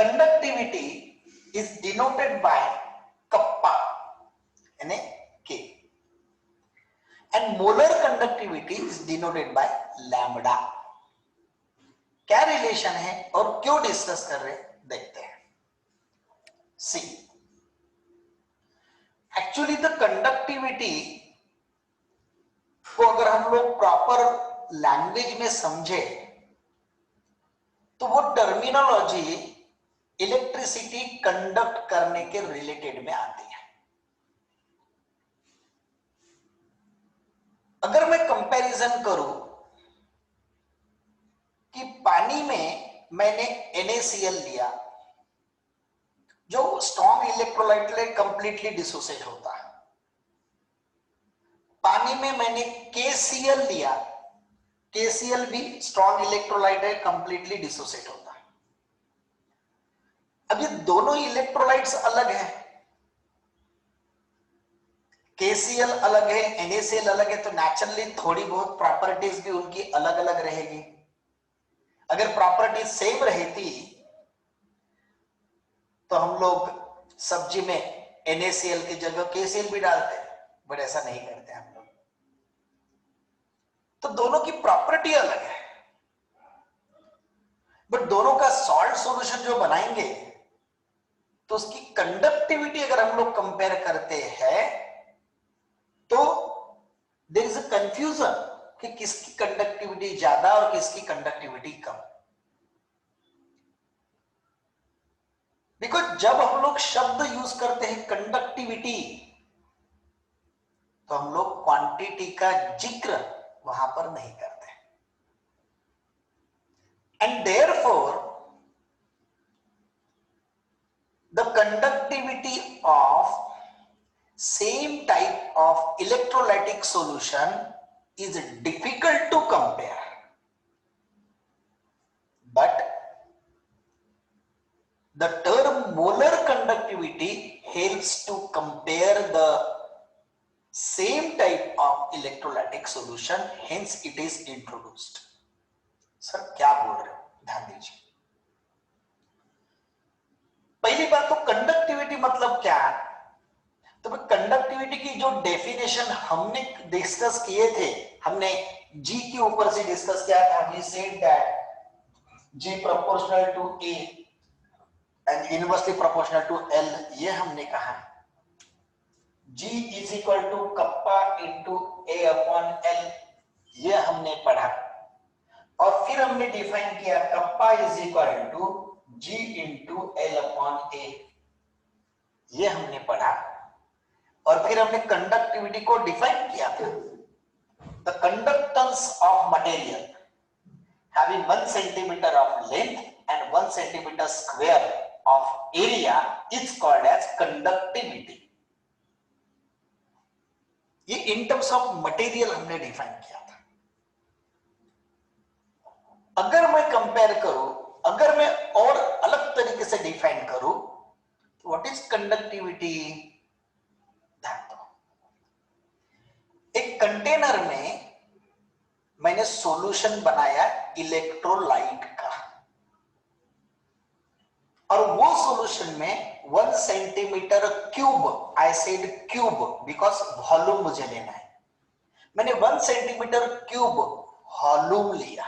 conductivity is denoted by kappa यानी K and molar conductivity is denoted by lambda. क्या relation है और क्यों डिस्कस कर रहे हैं देखते हैं. सी एक्चुअली द कंडक्टिविटी को अगर हम लोग प्रॉपर लैंग्वेज में समझे तो वो टर्मिनोलॉजी इलेक्ट्रिसिटी कंडक्ट करने के रिलेटेड में आती है. अगर मैं कंपैरिजन करूं कि पानी में मैंने NaCl लिया जो स्ट्रॉन्ग इलेक्ट्रोलाइट ले कंप्लीटली डिसोसिएट होता है. पानी में मैंने KCl लिया, KCl भी स्ट्रॉन्ग इलेक्ट्रोलाइट है कंप्लीटली डिसोसिएट होता है. अब ये दोनों इलेक्ट्रोलाइट्स अलग हैं, KCl अलग है, NaCl अलग है, तो नेचुरली थोड़ी बहुत प्रॉपर्टीज भी उनकी अलग अलग रहेगी. अगर प्रॉपर्टी सेम रहती तो हम लोग सब्जी में NaCl की जगह KCl भी डालते, बट ऐसा नहीं करते हम लोग. तो दोनों की प्रॉपर्टी अलग है, बट दोनों का सॉल्ट सॉल्यूशन जो बनाएंगे तो उसकी कंडक्टिविटी अगर हम लोग कंपेयर करते हैं तो देयर इज अ कंफ्यूजन कि किसकी कंडक्टिविटी ज्यादा और किसकी कंडक्टिविटी कम. बिकॉज जब हम लोग शब्द यूज करते हैं कंडक्टिविटी तो हम लोग क्वांटिटी का जिक्र वहां पर नहीं करते. And therefore the conductivity of same type of electrolytic solution is difficult to compare, but the term molar conductivity helps to compare the same type of electrolytic solution, hence it is introduced. Sir क्या बोल रहे हो, ध्यान दीजिए. पहली बात तो conductivity मतलब क्या है. तो कंडक्टिविटी की जो डेफिनेशन हमने डिस्कस किए थे, हमने G के ऊपर से डिस्कस किया था. We said that G proportional to A and inversely proportional to L. ये हमने कहा G is equal to kappa into A upon L, ये हमने पढ़ा. और फिर हमने डिफाइन किया kappa is equal to G into L upon A, ये हमने पढ़ा. और फिर हमने कंडक्टिविटी को डिफाइन किया था. The conductance of material having 1 centimetre of length and 1 centimetre square of area is called as conductivity. ये इन टर्म्स ऑफ मटेरियल हमने डिफाइन किया था. अगर मैं कंपेयर करूं, अगर मैं और अलग तरीके से डिफाइन करूं तो व्हाट इज कंडक्टिविटी. एक कंटेनर में मैंने सॉल्यूशन बनाया इलेक्ट्रोलाइट का, और वो सॉल्यूशन में 1 centimetre cube, I said cube because volume मुझे लेना है. मैंने 1 सेंटीमीटर क्यूब वॉल्यूम लिया,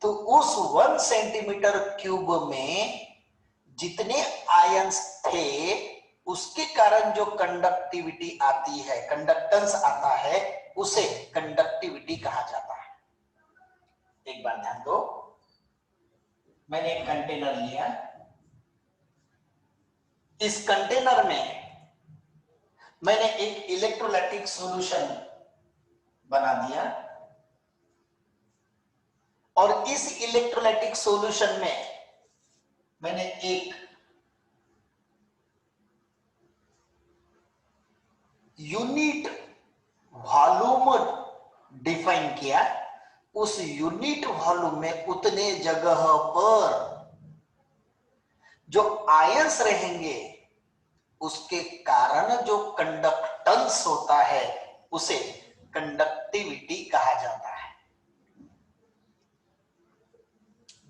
तो उस 1 सेंटीमीटर क्यूब में जितने आयंस थे उसके कारण जो कंडक्टिविटी आती है, कंडक्टेंस आता है, उसे कंडक्टिविटी कहा जाता है. एक बार ध्यान दो, मैंने एक कंटेनर लिया, इस कंटेनर में मैंने एक इलेक्ट्रोलाइटिक सॉल्यूशन बना दिया, और इस इलेक्ट्रोलाइटिक सॉल्यूशन में मैंने एक यूनिट वॉल्यूम डिफाइन किया. उस यूनिट वॉल्यूम में उतने जगह पर जो आयंस रहेंगे उसके कारण जो कंडक्टेंस होता है उसे कंडक्टिविटी कहा जाता है.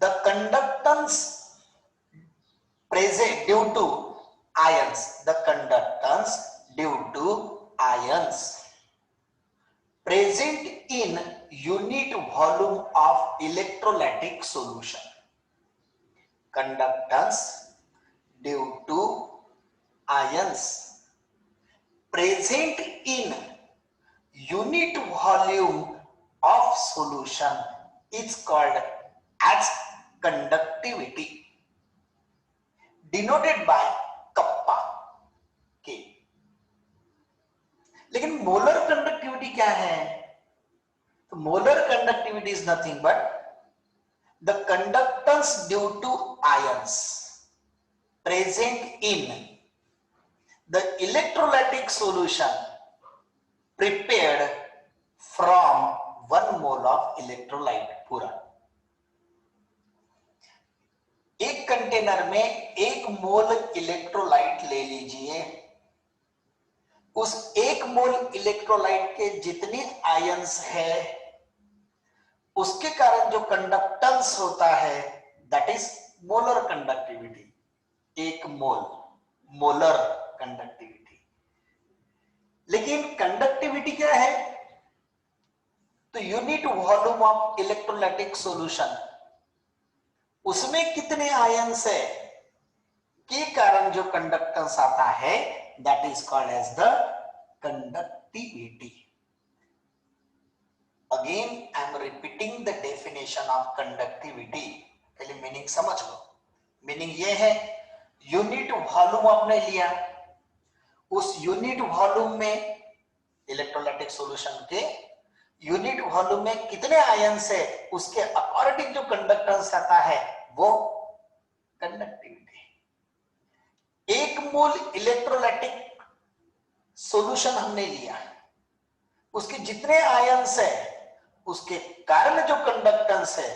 The conductance of electrolytic solution. Conductance due to ions present in unit volume of solution is called as conductivity, denoted by kappa K. लेकिन मोलर कंडक्टिविटी क्या है? तो molar conductivity is nothing but the conductance due to ions present in the electrolytic solution prepared from 1 mole of electrolyte. पूरा एक container में 1 मोल electrolyte ले लीजिए. उस 1 मोल इलेक्ट्रोलाइट के जितने आयंस है उसके कारण जो कंडक्टेंस होता है that is molar conductivity. 1 mole molar conductivity. लेकिन कंडक्टिविटी क्या है? तो unit volume of electrolytic solution, उसमें कितने आयंस है के कारण जो कंडक्टेंस आता है that is called as the conductivity. Again I am repeating the definition of conductivity. पहले मीनिंग समझ लो. मीनिंग ये है, यूनिट वॉल्यूम आपने लिया, उस यूनिट वॉल्यूम में इलेक्ट्रोलाइटिक सॉल्यूशन के यूनिट वॉल्यूम में कितने आयंस है उसके अकॉर्डिंग जो कंडक्टेंस आता है वो कंडक्टिविटी. 1 मोल इलेक्ट्रोलाइटिक सॉल्यूशन हमने लिया, उसके जितने आयंस है उसके कारण जो कंडक्टेंस है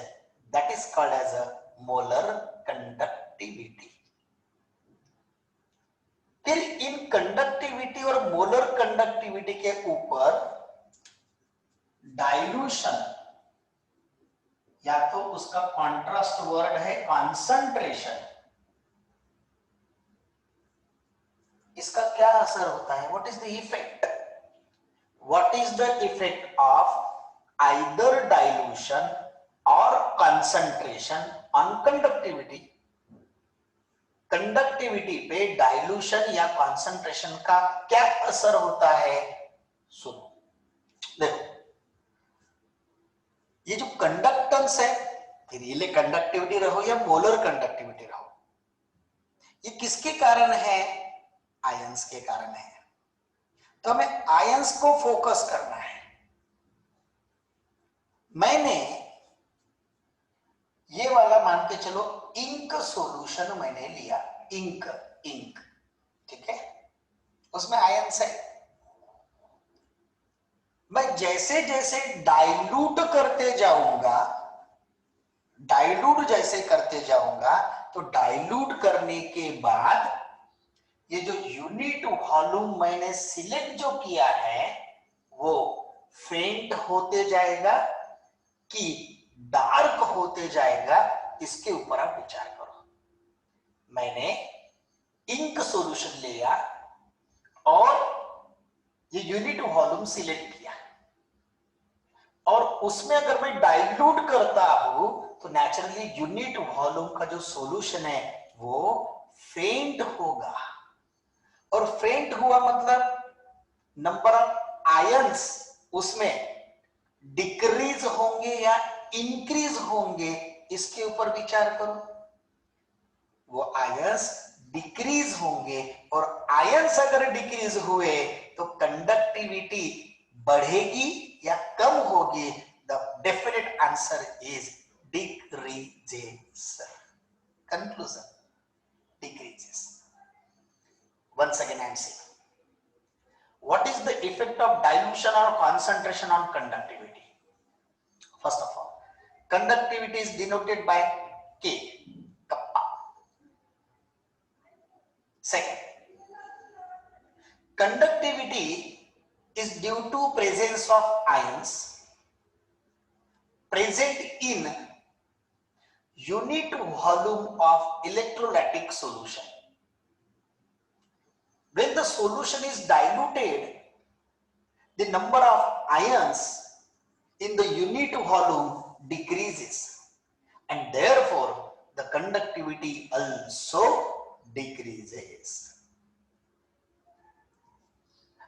that is called as a molar conductivity. फिर इन कंडक्टिविटी और मोलर कंडक्टिविटी के ऊपर डाइल्यूशन या तो उसका कॉन्ट्रास्ट वर्ड है कॉन्सेंट्रेशन, इसका क्या असर होता है? What is the effect? What is the effect of either dilution और कॉन्सेंट्रेशन ऑन कंडक्टिविटी? कंडक्टिविटी पे डाइल्यूशन या कॉन्सेंट्रेशन का क्या असर होता है? सुनो, देखो, ये जो कंडक्टेंस है, फिर ये कंडक्टिविटी रहो या मोलर कंडक्टिविटी रहो, ये किसके कारण है? आयंस के कारण है. तो हमें आयंस को फोकस करना है. मैंने ये वाला मान के चलो इंक सॉल्यूशन मैंने लिया. इंक ठीक है, उसमें आयंस है. मैं जैसे जैसे डाइल्यूट करते जाऊंगा, डाइल्यूट जैसे करते जाऊंगा तो डाइल्यूट करने के बाद ये जो यूनिट वॉल्यूम मैंने सिलेक्ट जो किया है वो फेंट होते जाएगा कि डार्क होते जाएगा, इसके ऊपर आप विचार करो. मैंने इंक सॉल्यूशन लिया और ये यूनिट वॉल्यूम सिलेक्ट किया और उसमें अगर मैं डाइल्यूट करता हूं तो नेचुरली यूनिट वॉल्यूम का जो सॉल्यूशन है वो फेंट होगा. और फेंट हुआ मतलब नंबर ऑफ आयंस उसमें डिक्रीज होंगे या इंक्रीज होंगे, इसके ऊपर विचार करो. वो आयंस डिक्रीज होंगे और आयंस अगर डिक्रीज हुए तो कंडक्टिविटी बढ़ेगी या कम होगी? The definite answer is decreases. Conclusion, decreases. Once again I am saying, what is the effect of dilution or concentration on conductivity? First of all, conductivity is denoted by K, kappa. Second, conductivity is due to presence of ions present in unit volume of electrolytic solution. When the solution is diluted, the number of ions in the unit volume decreases and therefore the conductivity also decreases.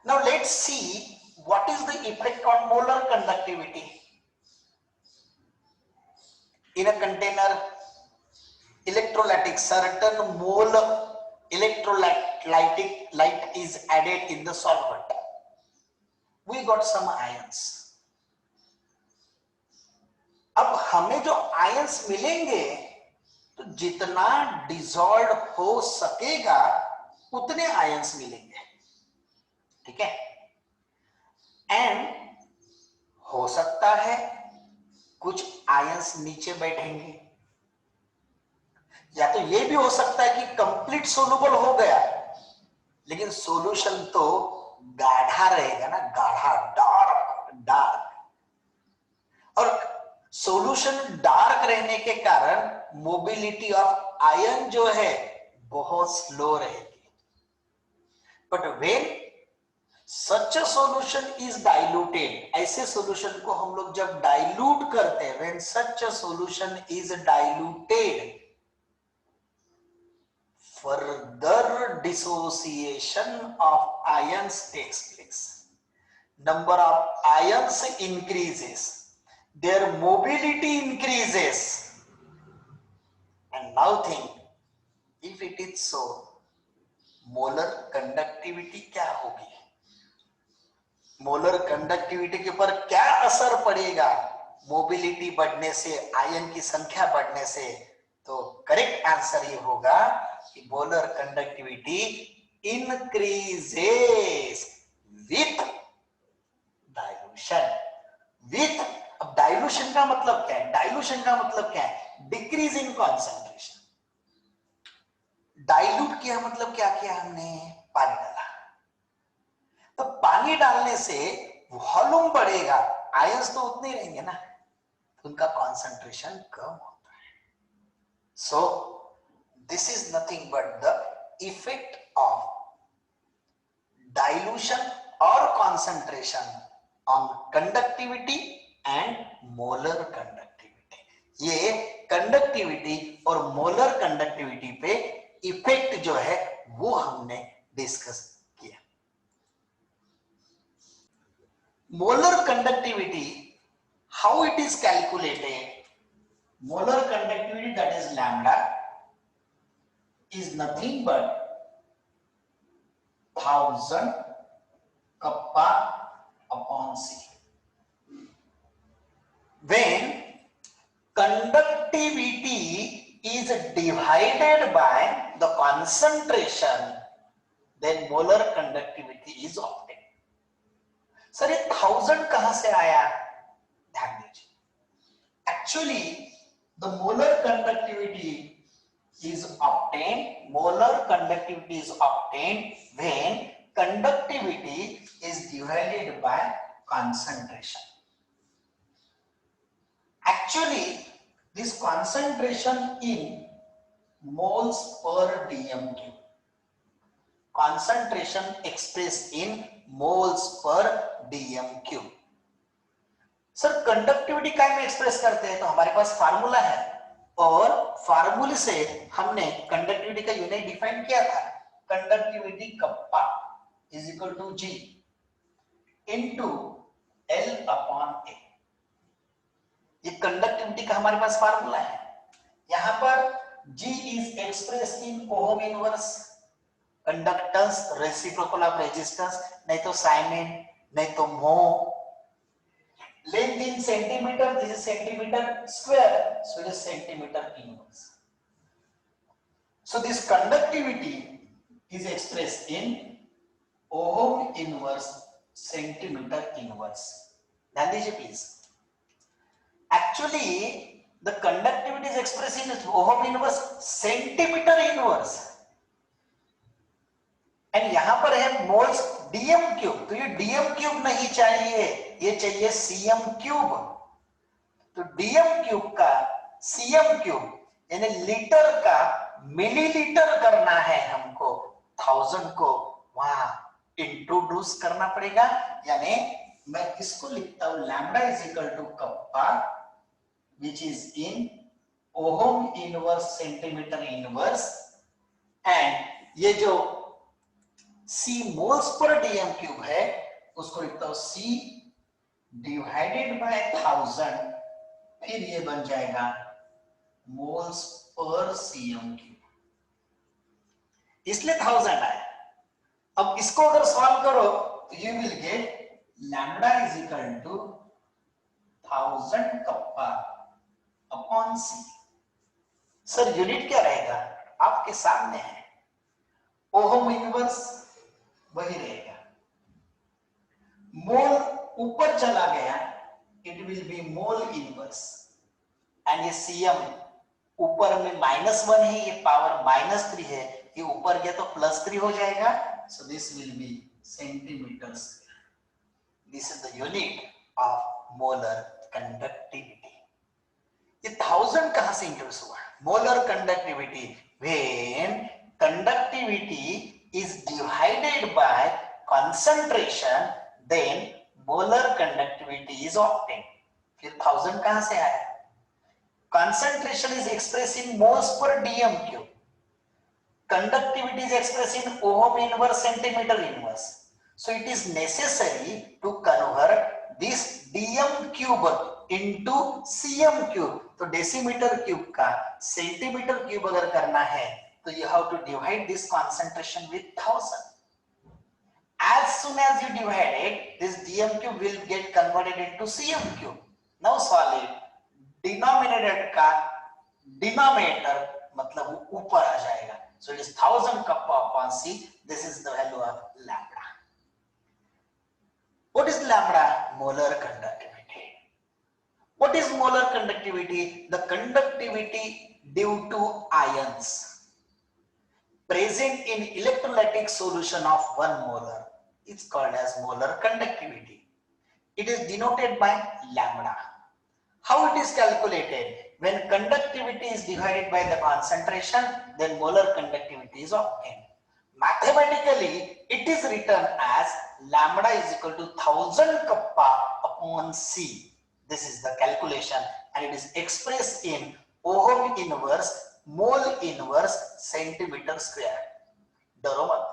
Now let's see what is the effect on molar conductivity. In a container, electrolytic, certain mole electrolytic light is added in the solvent. We got some ions. अब हमें जो ions मिलेंगे तो जितना dissolve हो सकेगा उतने ions मिलेंगे, ठीक है। एंड हो सकता है कुछ आयंस नीचे बैठेंगे, या तो ये भी हो सकता है कि कंप्लीट सोलुबल हो गया लेकिन सॉल्यूशन तो गाढ़ा रहेगा ना, गाढ़ा, डार्क डार्क। और सॉल्यूशन डार्क रहने के कारण मोबिलिटी ऑफ आयन जो है बहुत स्लो रहेगी। But when such a solution is diluted, ऐसे सॉल्यूशन को हम लोग जब डाइल्यूट करते हैं, when such a solution is diluted, further dissociation of ions takes place. Number of ions increases, their mobility increases, and now think, if it is so, molar conductivity क्या होगी? Molar conductivity के ऊपर क्या असर पड़ेगा mobility बढ़ने से, ion की संख्या बढ़ने से? तो करेक्ट आंसर ये होगा कि molar conductivity increases with dilution. With, अब डाइल्यूशन का मतलब क्या है? डाइल्यूशन का मतलब क्या है? Decrease in concentration. डाइल्यूट किया मतलब क्या किया हमने? पानी डाला। तो पानी डालने से वॉल्यूम बढ़ेगा, आयंस तो उतने रहेंगे ना, उनका कॉन्सेंट्रेशन कम होता है। सो this is nothing but the effect of dilution or concentration on conductivity and molar conductivity. ये conductivity और molar conductivity पे इफेक्ट जो है वो हमने डिस्कस किया। molar conductivity, how it is calculated? Molar conductivity, that is lambda, is nothing but 1000 kappa upon C. When conductivity is divided by the concentration, then molar conductivity is obtained. Sir ये 1000 कहां से आया? ध्यान दीजिए, actually the molar conductivity is obtained, molar conductivity is obtained when conductivity is divided by concentration. Actually, this concentration in moles per dm cube, concentration expressed in moles per dm cube. Sir conductivity काय में express करते हैं? तो हमारे पास formula है और फार्मूले से हमने कंडक्टिविटी का यूनिट डिफाइन किया था। Conductivity kappa is equal to G into L upon A. ये कंडक्टिविटी का हमारे पास फार्मूला है। यहां पर G is express in ohm inverse, conductance, reciprocal of resistance, नहीं तो साइमेन, नहीं तो मोह। Length in centimeter, this is centimeter square, so it is centimeter inverse. So this conductivity is expressed in ohm inverse, centimeter inverse. ध्यान दीजिए please. Actually, the conductivity is expressed in ohm inverse, centimeter inverse. And यहां पर है moles DM cube, तो ये DM cube नहीं चाहिए, ये चाहिए सीएम क्यूब। तो डीएम क्यूब का सीएम क्यूब यानी लीटर का मिलीलीटर करना है हमको, 1000 को वहां इंट्रोड्यूस करना पड़ेगा। यानी मैं इसको लिखता हूं lambda is equal to kappa which is in ohm inverse centimetre inverse, and ये जो C moles per dm cube है उसको लिखता हूं C डिवाइडेड बाय 1000, फिर ये बन जाएगा मोल्स पर सीएम क्यूब, इसलिए 1000 आया। अब इसको अगर सॉल्व करो तो you will get lambda is equal to 1000 kappa upon C. Sir unit क्या रहेगा? आपके सामने है, ओहम इनवर्स वही रहेगा, मोल ऊपर चला गया it will be mole inverse, and ये सीएम ऊपर में -1 है, ये पावर -3 है, ये ऊपर गया तो +3 हो जाएगा, so this will be centimetre square. This is the unit of molar conductivity. ये 1000 कहां से इंट्रोड्यूस हुआ? Molar conductivity, when conductivity is divided by concentration then molar conductivity is obtained. फिर 1000 कहां से आया? concentration is expressed in moles per dm cube, conductivity is expressed in ohm inverse centimeter inverse, so it is necessary to convert this dm cube into cm cube। तो decimetre cube का centimetre cube अगर करना है तो you have to divide this concentration with 1000। as soon as you divide it, this dm cube will get converted into cm cube। now solve it, denominator का denominator मतलब ऊपर आ जाएगा, so it is 1000 kappa upon c, this is the value of lambda। what is lambda? molar conductivity। what is molar conductivity? the conductivity due to ions present in electrolytic solution of 1 molar is called as molar conductivity। it is denoted by lambda। how it is calculated? when conductivity is divided by the concentration, then molar conductivity is obtained। mathematically it is written as lambda is equal to 1000 kappa upon c। this is the calculation, and it is expressed in ohm inverse, mole inverse, centimeter square। डरो मत,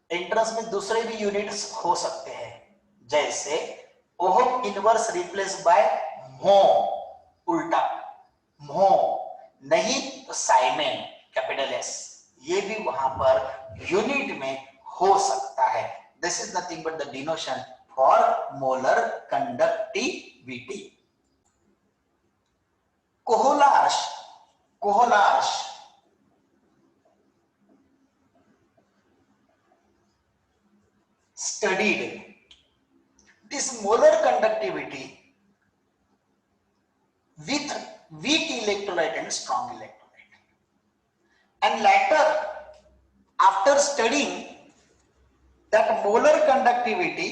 entrance में दूसरे भी units हो सकते हैं, जैसे ohm inverse replace by मो, उल्टा मो नहीं तो साइमेन कैपिटल एस, ये भी वहां पर यूनिट में हो सकता है। This is nothing but the denotation for molar conductivity. Kohlrausch studied this molar conductivity with weak electrolyte and strong electrolyte, and later after studying that molar conductivity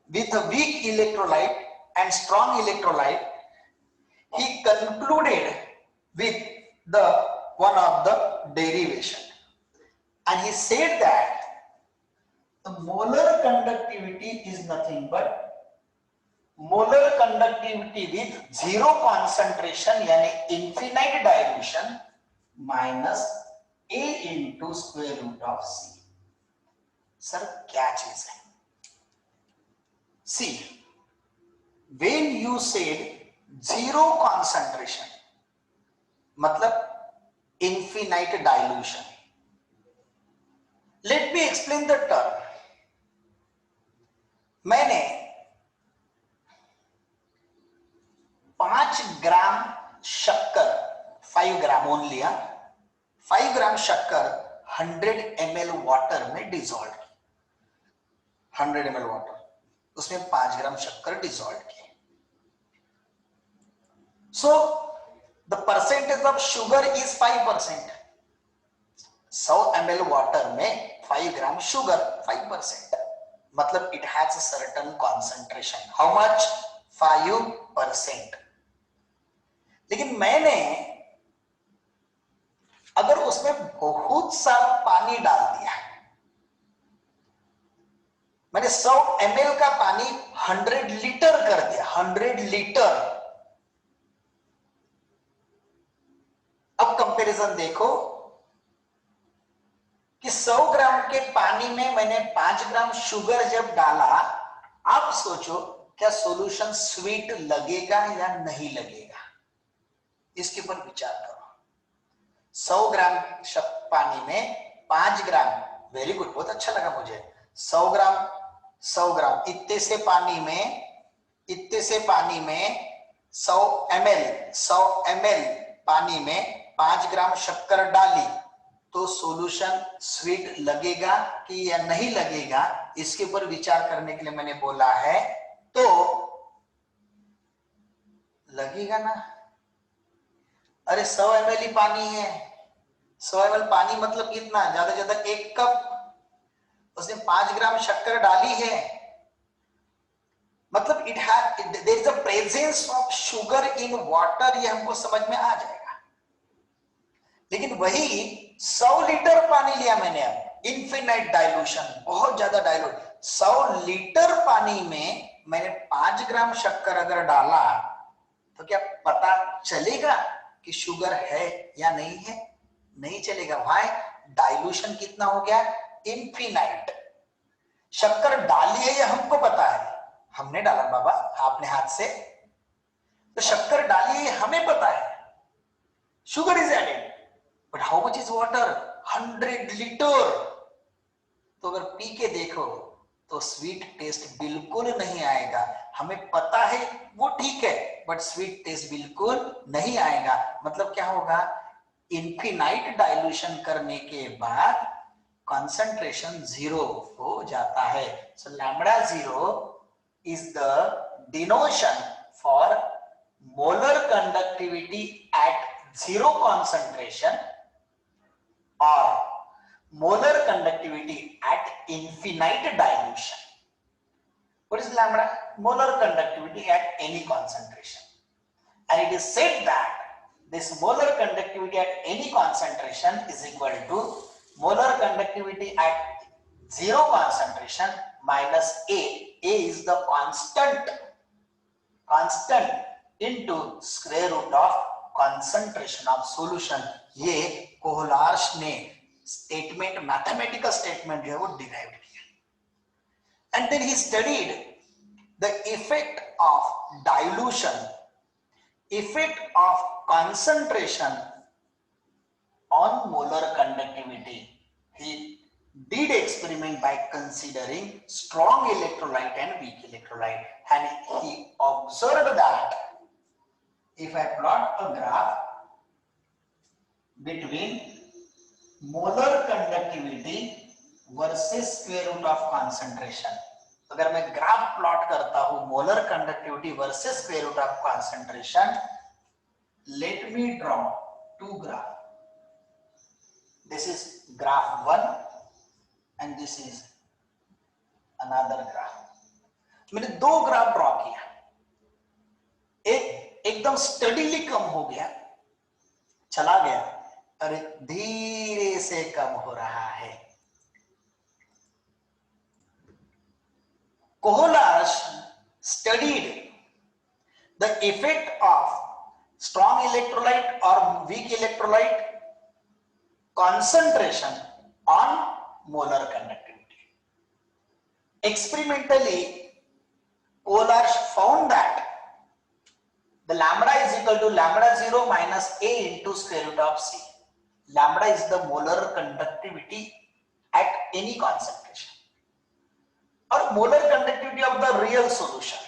with a weak electrolyte and strong electrolyte, he concluded with the one of the derivation, and he said that the molar conductivity is nothing but molar conductivity with zero concentration यानी infinite dilution minus a into square root of c। Sir क्या चीज है? see, when you said zero concentration मतलब infinite dilution, let me explain the term। मैंने 5 ग्राम शक्कर, 5 ग्राम own लिया, 5 ग्राम शक्कर 100 ml water में डिसॉल्व की, 100 ml वाटर, उसमें 5 ग्राम शक्कर डिसॉल्व की। So the percentage of sugar is 5%। 100 ml water में 5 ग्राम शुगर 5%, मतलब it has a certain concentration. How much? 5%। लेकिन मैंने अगर उसमें बहुत सारा पानी डाल दिया, मैंने 100 ml का पानी 100 लीटर कर दिया, 100 लीटर, कंपैरिजन देखो कि 100 ग्राम के पानी में मैंने 5 ग्राम शुगर जब डाला, आप सोचो क्या सॉल्यूशन स्वीट लगेगा या नहीं लगेगा, इसके ऊपर विचार करो। 100 ग्राम पानी में 5 ग्राम, वेरी गुड, बहुत अच्छा लगा मुझे। 100 ग्राम इतने से पानी में 100 ml पानी में 5 ग्राम शक्कर डाली तो सॉल्यूशन स्वीट लगेगा कि या नहीं लगेगा, इसके ऊपर विचार करने के लिए मैंने बोला है। तो लगेगा ना, अरे 100 ml ही पानी है, 100 ml पानी मतलब कितना, ज्यादा से ज्यादा 1 कप, उसने 5 ग्राम शक्कर डाली है, मतलब there is a presence of sugar in water, ये हमको समझ में आ जाएगा। लेकिन वही 100 लीटर पानी लिया मैंने, अब इनफिनाइट डाइल्यूशन, बहुत ज्यादा डाइल्यूट, 100 लीटर पानी में मैंने 5 ग्राम शक्कर अगर डाला तो क्या पता चलेगा कि शुगर है या नहीं है? नहीं चलेगा। व्हाई? डाइल्यूशन कितना हो गया? इनफिनाइट। शक्कर डाली है ये हमको पता है, हमने डाला बाबा आपने हाथ से, तो शक्कर डाली है हमें पता है, sugar is added, but how much is water? 100 litre. तो अगर पी के देखो तो स्वीट टेस्ट बिल्कुल नहीं आएगा, हमें पता है वो ठीक है, बट स्वीट टेस्ट बिल्कुल नहीं आएगा। मतलब क्या होगा? इनफिनाइट डाइल्यूशन करने के बाद कंसंट्रेशन 0 हो जाता है। सो lambda 0 is the denotation for molar conductivity at 0 concentration or molar conductivity at infinite dilution. What is lambda? Molar conductivity at any concentration. And it is said that this molar conductivity at any concentration is equal to molar conductivity at 0 concentration minus A. A is the constant into square root of concentration of solution. ये कोहलार्श ने statement, mathematical statement जो है वो derive किया, and then he studied the effect of dilution, effect of concentration on molar conductivity. He did experiment by considering strong electrolyte and weak electrolyte, and he observed that if I plot a graph between molar conductivity versus square root of concentration, अगर मैं graph plot करता हूं molar conductivity versus square root of concentration, let me draw two graph, this is graph 1 and this is another graph. मैंने 2 graph draw किया, एक एकदम steadily कम हो गया, चला गया, अरे धीरे से कम हो रहा है। कोहलार्श studied the effect of strong electrolyte or weak electrolyte concentration on molar conductivity. Experimentally, Kohlrausch found that the lambda is equal to lambda 0 minus A into square root of C. Lambda is the molar conductivity at any concentration, or molar conductivity of the real solution.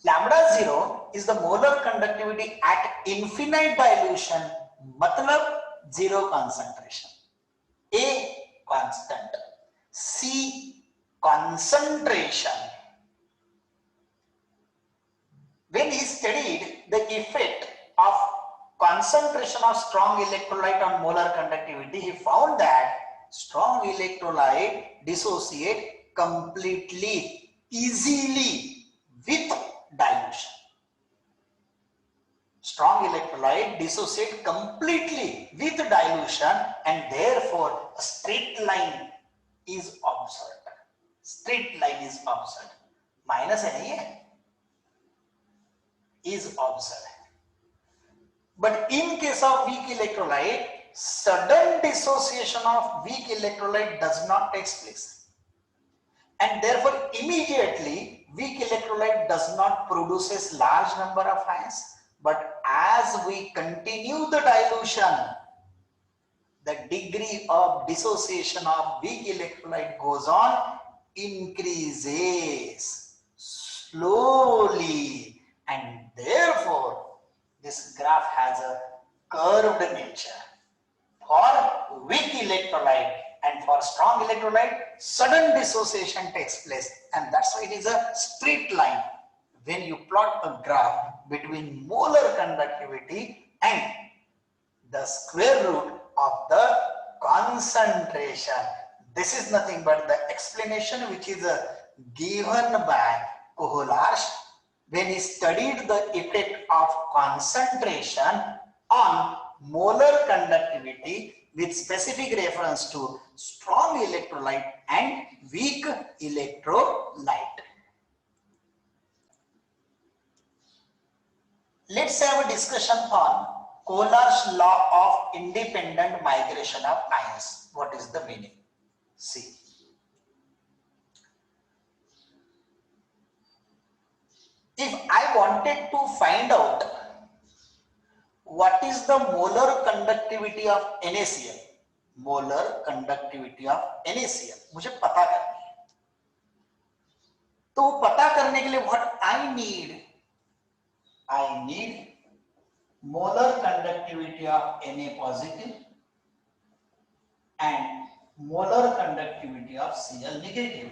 Lambda 0 is the molar conductivity at infinite dilution, मतलब 0 concentration. A constant, C concentration. When he studied the effect of concentration of strong electrolyte on molar conductivity, he found that strong electrolyte dissociate completely, easily with dilution. Strong electrolyte dissociate completely with dilution, and therefore a straight line is observed. Straight line is observed. Minus है नहीं है, is observed. But in case of weak electrolyte, sudden dissociation of weak electrolyte does not take place. And therefore, immediately, weak electrolyte does not produce large number of ions. But as we continue the dilution, the degree of dissociation of weak electrolyte goes on, increases slowly, and therefore this graph has a curved nature. For weak electrolyte and for strong electrolyte, sudden dissociation takes place, and that's why it is a straight line. When you plot a graph between molar conductivity and the square root of the concentration, this is nothing but the explanation which is given by Kohlrausch when he studied the effect of concentration on molar conductivity with specific reference to strong electrolyte and weak electrolyte. Let's have a discussion on Kohlrausch law of independent migration of ions. What is the meaning? See. If I wanted to find out what is the molar conductivity of NaCl, molar conductivity of NaCl, मुझे पता करनी है. तो पता करने के लिए what I need molar conductivity of Na positive and molar conductivity of Cl negative.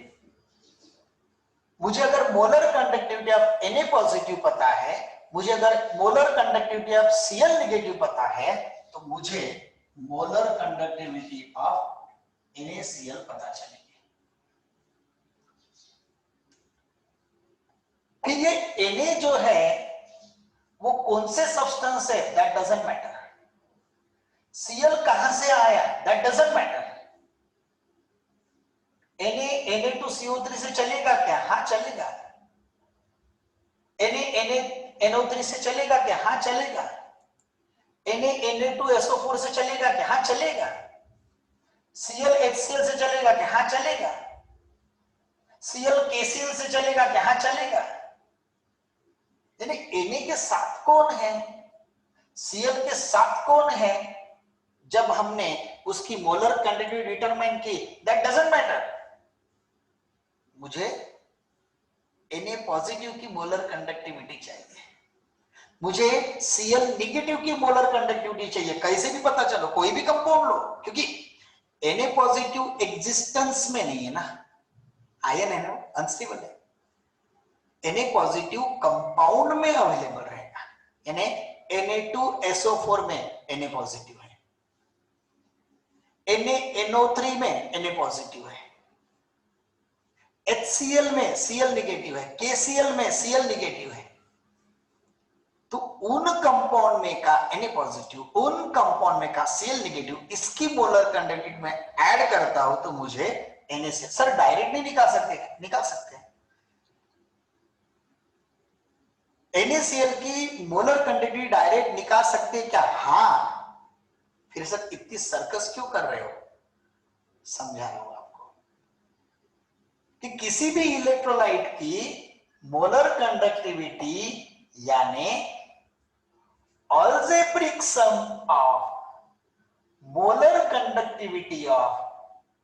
मुझे अगर molar conductivity of Na positive पता है, मुझे अगर molar conductivity of Cl negative पता है, तो मुझे मोलर कंडक्टिविटी ऑफ NaCl पता चलेगी. कि ये Na जो है वो कौन से सब्सटेंस है, दैट डजंट मैटर. Cl कहां से आया, that doesn't matter. Na to CO3 से चलेगा क्या? हाँ चलेगा. NO3 से चलेगा क्या? हाँ चलेगा. Na to SO4 से चलेगा क्या? हाँ चलेगा. Cl HCl से चलेगा क्या? हाँ चलेगा. Cl KCl से चलेगा क्या? हाँ चलेगा. यानी Na के साथ कौन है, Cl के साथ कौन है, जब हमने उसकी मोलर कंडक्टिविटी डिटरमाइन की, दैट डजंट मैटर. मुझे Na पॉजिटिव की मोलर कंडक्टिविटी चाहिए, मुझे Cl नेगेटिव की मोलर कंडक्टिविटी चाहिए. कैसे भी पता चलो, कोई भी कंपाउंड लो, क्योंकि Na पॉजिटिव एग्जिस्टेंस में नहीं है ना, आयन है ना, अनस्टेबल है. Na पॉजिटिव कंपाउंड में अवेलेबल रहेगा. यानी Na2SO4 में Na पॉजिटिव है, NaNO3 में Na पॉजिटिव है, HCl में Cl नेगेटिव है, KCl में Cl नेगेटिव है. तो उन कंपाउंड में का Na पॉजिटिव, उन कंपाउंड में का Cl नेगेटिव, इसकी मोलर कंडक्टिविटी में ऐड करता हूं तो मुझे NaCl. सर डायरेक्ट नहीं निकाल सकते? निकाल सकते हैं. NaCl की मोलर कंडक्टिविटी डायरेक्ट निकाल सकते हैं क्या? हाँ. फिर सर इतनी सर्कस क्यों कर रहे हो? समझा रहा हूं आपको कि किसी भी इलेक्ट्रोलाइट की मोलर कंडक्टिविटी यानी algebraic sum of molar conductivity of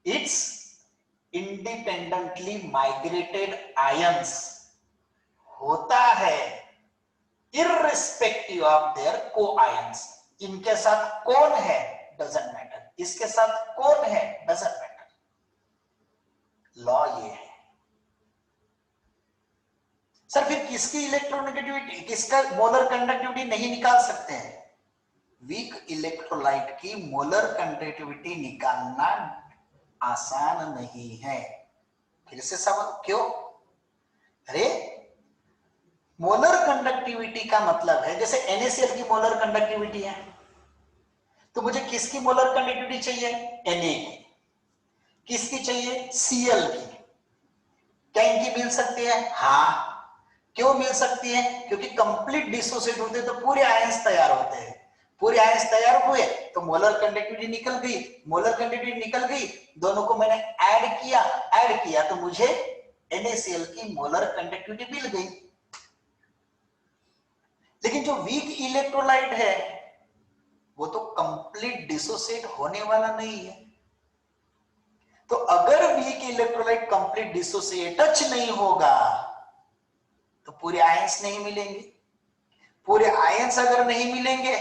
its independently migrated ions होता है irrespective of their co-ions. इनके साथ कौन है डजंट मैटर, इसके साथ कौन है डजंट मैटर. लॉ ये है. सर फिर किसकी इलेक्ट्रोनेगेटिविटी, किसका मोलर कंडक्टिविटी नहीं निकाल सकते हैं? वीक इलेक्ट्रोलाइट की मोलर कंडक्टिविटी निकालना आसान नहीं है. फिर से सवाल क्यों? अरे मोलर कंडक्टिविटी का मतलब है, जैसे NaCl की मोलर कंडक्टिविटी है, तो मुझे किसकी मोलर कंडक्टिविटी चाहिए? Na की. किसकी चाहिए? Cl की. क्या इनकी मिल सकती है? हाँ. क्यों मिल सकती है? क्योंकि कंप्लीट डिसोसिएट होते तो पूरे आयंस तैयार होते हैं. पूरे आयंस तैयार हुए तो मोलर कंडक्टिविटी निकल गई, मोलर कंडक्टिविटी निकल गई, दोनों को मैंने ऐड किया तो मुझे NaCl की मोलर कंडक्टिविटी मिल गई। लेकिन जो वीक इलेक्ट्रोलाइट है वो तो कंप्लीट डिसोसिएट होने वाला नहीं है। तो अगर वीक इलेक्ट्रोलाइट कंप्लीट डिसोसिएट नहीं होगा तो पूरे आयंस नहीं मिलेंगे। पूरे आयंस अगर नहीं मिलेंगे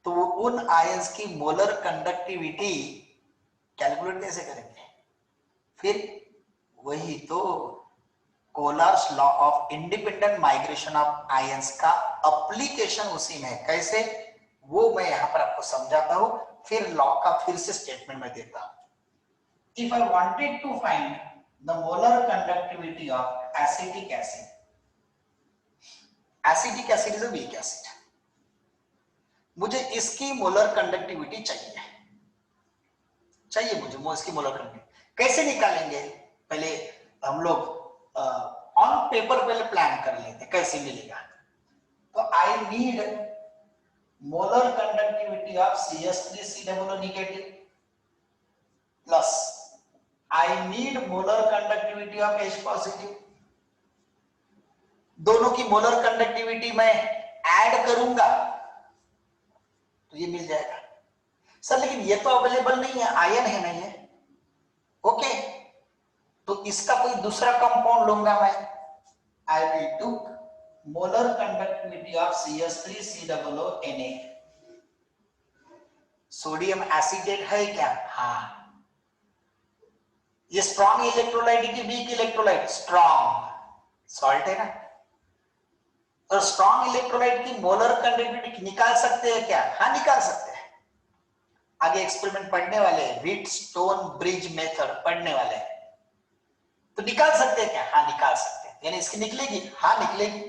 तो वो उन आयंस की मोलर कंडक्टिविटी कैलकुलेट कैसे करेंगे? फिर वही तो Kohlrausch law of independent migration of ions का एप्लीकेशन उसी में है। कैसे, वो मैं यहां पर आपको समझाता हूं, फिर लॉ का फिर से स्टेटमेंट में देता हूं। If I wanted to find the molar conductivity of acetic acid is a weak acid, मुझे इसकी मोलर कंडक्टिविटी चाहिए मुझे इसकी मोलर कंडक्टिविटी कैसे निकालेंगे? पहले हम लोग ऑन पेपर पहले प्लान कर लेते हैं कैसे मिलेगा। तो I need molar conductivity of CH3COO negative plus I need molar conductivity of H positive. दोनों की मोलर कंडक्टिविटी मैं ऐड करूंगा तो ये मिल जाएगा। सर लेकिन ये तो अवेलेबल नहीं है, आयन है नहीं है। ओके, तो इसका कोई दूसरा कंपाउंड लूंगा मैं। आई विल टूक molar conductivity of CH3COO Na। Sodium acetate है क्या? हाँ। ये स्ट्रॉन्ग इलेक्ट्रोलाइट की वीक इलेक्ट्रोलाइट? स्ट्रॉन्ग सॉल्ट है ना। और स्ट्रॉन्ग इलेक्ट्रोलाइट की मोलर कंडक्टिविटी निकाल सकते हैं क्या? हाँ निकाल सकते हैं। आगे एक्सपेरिमेंट पढ़ने वाले हैं, व्हीटस्टोन ब्रिज मेथड पढ़ने वाले हैं, तो निकाल सकते हैं क्या? हाँ निकाल सकते हैं। यानी इसकी निकलेगी? हाँ निकलेगी।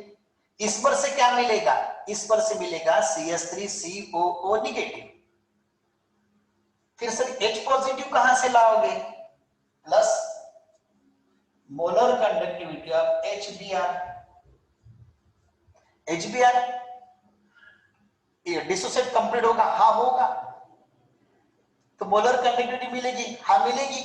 इस पर से क्या मिलेगा? इस पर से मिलेगा CH3COO नेगेटिव। फिर सर H पॉजिटिव कहां से लाओगे? Plus molar conductivity of HBr ये डिसोसिएट कंप्लीट होगा? हाँ होगा। तो मोलर कंडक्टिविटी मिलेगी? हाँ मिलेगी।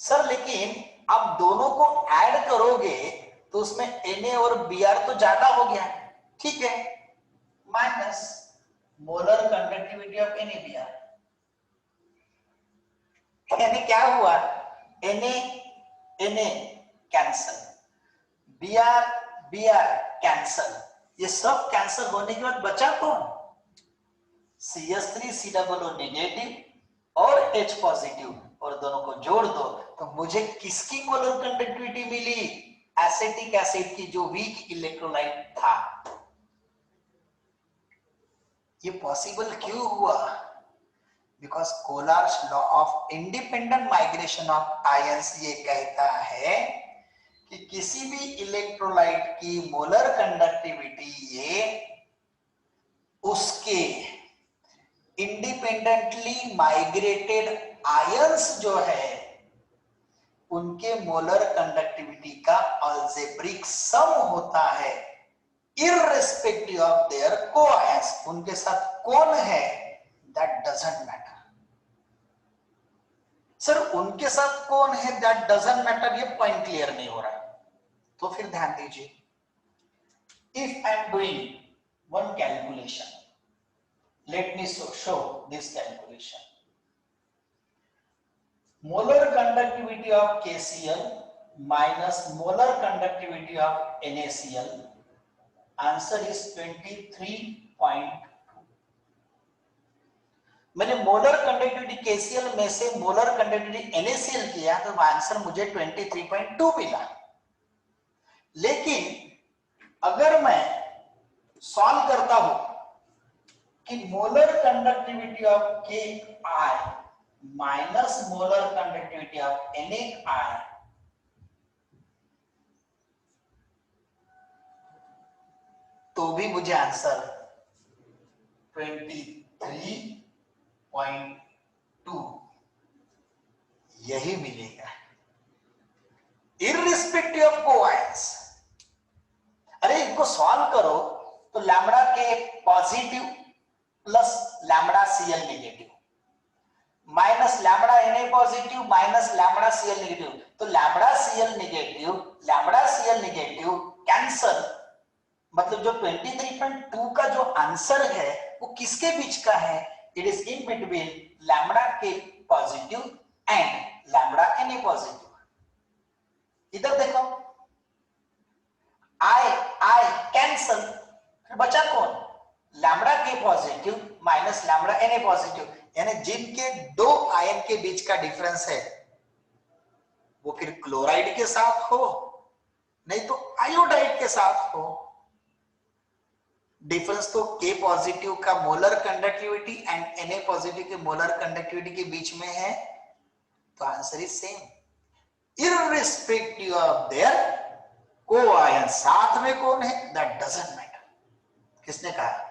सर लेकिन आप दोनों को ऐड करोगे तो उसमें Na और Br तो ज्यादा हो गया, ठीक है, minus molar conductivity of NaBr। यानी क्या हुआ? Na कैंसल, Br कैंसल, ये सब कैंसल होने के बाद बचा कौन? CH3COO नेगेटिव और H पॉजिटिव, और दोनों को जोड़ दो तो मुझे किसकी मोलर कंडक्टिविटी मिली? एसिटिक एसिड की, जो वीक इलेक्ट्रोलाइट था। ये पॉसिबल क्यों हुआ? Because Kohlrausch law of independent migration of ions ये कहता है कि किसी भी इलेक्ट्रोलाइट की मोलर कंडक्टिविटी ये उसके इंडिपेंडेंटली माइग्रेटेड आयंस जो है उनके मोलर कंडक्टिविटी का अलजेब्रिक सम होता है, इररिस्पेक्टिव ऑफ देयर कोआयंस। उनके साथ कौन है दैट डजंट मैटर। सर उनके साथ कौन है दैट डजंट मैटर, ये पॉइंट क्लियर नहीं हो रहा। तो फिर ध्यान दीजिए, if I am doing one calculation, let me show this calculation. Molar conductivity of KCl minus molar conductivity of NaCl, answer is 23.2. मैंने मोलर कंडक्टिविटी KCl में से मोलर कंडक्टिविटी NaCl किया तो आंसर मुझे 23.2 मिला। लेकिन अगर मैं सॉल्व करता हूं कि molar conductivity of Ki minus molar conductivity of Na तो भी मुझे आंसर 23.2 यही मिलेगा, इररिस्पेक्टिव ऑफ कोआयंस। अरे इनको सॉल्व करो तो lambda K positive plus lambda Cl negative minus lambda N positive minus lambda Cl negative, तो लैम्बडा सीएल नेगेटिव कैंसल, मतलब जो 23.2 का जो आंसर है वो किसके बीच का है? It is in between lambda K positive and lambda N positive. इधर देखो आई कैंसल, बचा कौन? Lambda K positive minus lambda N positive, यानी जिनके दो आयन के बीच का डिफरेंस है वो फिर क्लोराइड के साथ हो नहीं तो आयोडाइड के साथ हो। डिफरेंस तो के पॉजिटिव का molar conductivity and Na positive के मोलर कंडक्टिविटी के बीच में है, तो answer is same irrespective of their co ion. साथ में कौन है दैट डजंट मैटर। किसने कहा?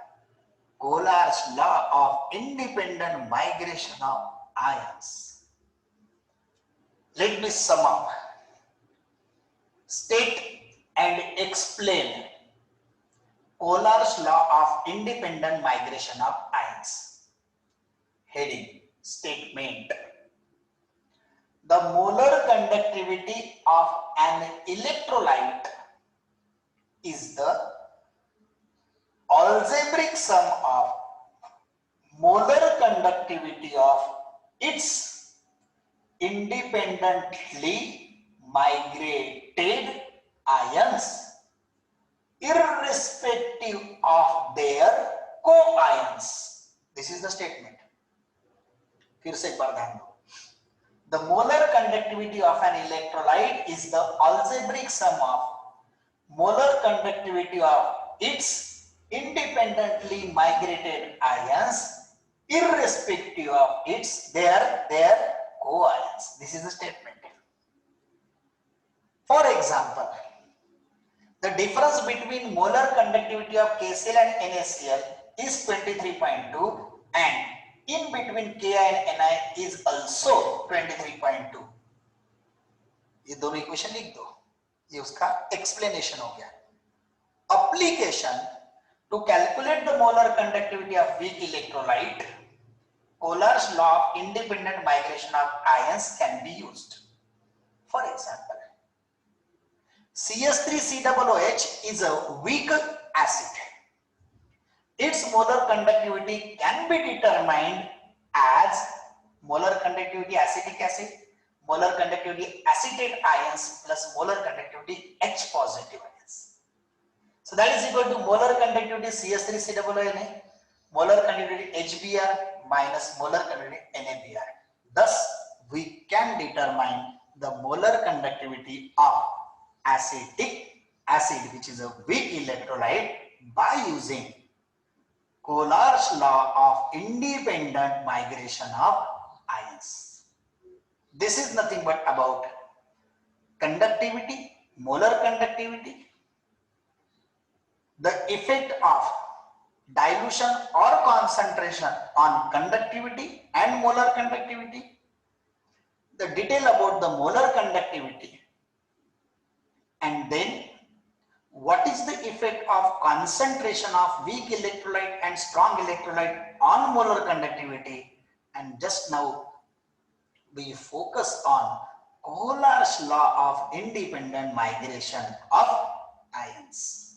Kohler's law of independent migration of ions. Let me sum up. State and explain Kohler's law of independent migration of ions. Heading: statement. The molar conductivity of an electrolyte is the algebraic sum of molar conductivity of its independently migrated ions irrespective of their co-ions. This is the statement. फिर से एक बार ध्यान दो। The molar conductivity of an electrolyte is the algebraic sum of molar conductivity of its independently migrated ions irrespective of their co-ions. This is the statement. For example, the difference between molar conductivity of KCl and NaCl is 23.2 and in between Ki and Ni is also 23.2. ये दोनों equation लिख दो, ये उसका explanation हो गया। Application: to calculate the molar conductivity of weak electrolyte, Kohler's law of independent migration of ions can be used. For example, CS3COOH is a weak acid. Its molar conductivity can be determined as molar conductivity acidic acid, molar conductivity acetate ions plus molar conductivity H positive ions. So that is equal to molar conductivity CS3COONA, molar conductivity HBr minus molar conductivity NaBr. Thus, we can determine the molar conductivity of acetic acid, which is a weak electrolyte, by using Kohler's law of independent migration of ions. This is nothing but about conductivity, molar conductivity, the effect of dilution or concentration on conductivity and molar conductivity, the detail about the molar conductivity, and then what is the effect of concentration of weak electrolyte and strong electrolyte on molar conductivity. And just now we focus on Kohler's law of independent migration of ions.